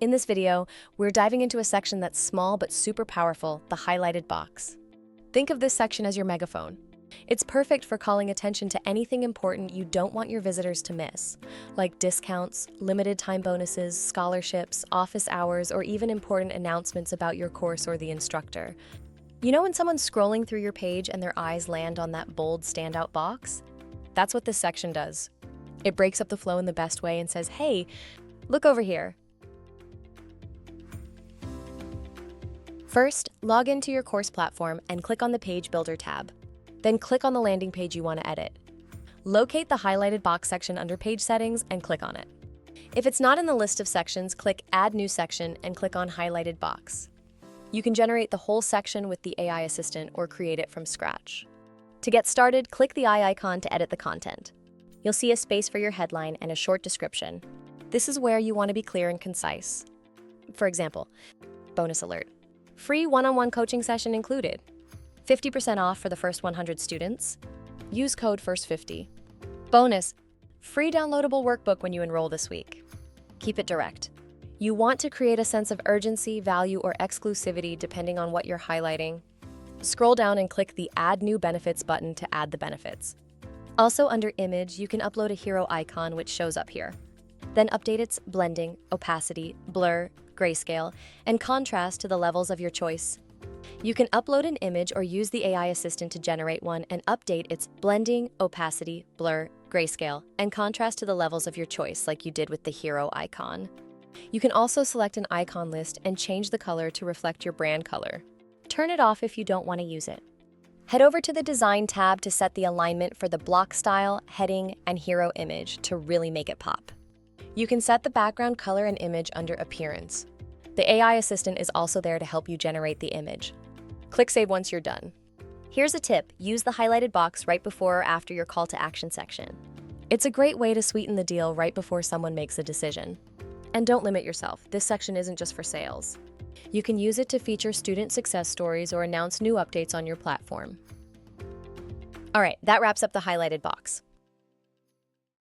In this video, we're diving into a section that's small but super powerful, the highlighted box. Think of this section as your megaphone. It's perfect for calling attention to anything important you don't want your visitors to miss, like discounts, limited time bonuses, scholarships, office hours, or even important announcements about your course or the instructor. You know when someone's scrolling through your page and their eyes land on that bold standout box? That's what this section does. It breaks up the flow in the best way and says, hey, look over here. First, log into your course platform and click on the Page Builder tab. Then click on the landing page you want to edit. Locate the highlighted box section under Page Settings and click on it. If it's not in the list of sections, click Add New Section and click on Highlighted Box. You can generate the whole section with the AI assistant or create it from scratch. To get started, click the eye icon to edit the content. You'll see a space for your headline and a short description. This is where you want to be clear and concise. For example, bonus alert. Free one-on-one coaching session included. 50% off for the first 100 students. Use code FIRST50. Bonus, free downloadable workbook when you enroll this week. Keep it direct. You want to create a sense of urgency, value, or exclusivity depending on what you're highlighting. Scroll down and click the Add New Benefits button to add the benefits. Also under Image, you can upload a hero icon which shows up here. Then update its blending, opacity, blur, grayscale, and contrast to the levels of your choice. You can upload an image or use the AI assistant to generate one and update its blending, opacity, blur, grayscale, and contrast to the levels of your choice like you did with the hero icon. You can also select an icon list and change the color to reflect your brand color. Turn it off if you don't want to use it. Head over to the Design tab to set the alignment for the block style, heading, and hero image to really make it pop. You can set the background color and image under Appearance. The AI assistant is also there to help you generate the image. Click Save once you're done. Here's a tip: use the highlighted box right before or after your call to action section. It's a great way to sweeten the deal right before someone makes a decision. And don't limit yourself. This section isn't just for sales. You can use it to feature student success stories or announce new updates on your platform. All right, that wraps up the highlighted box.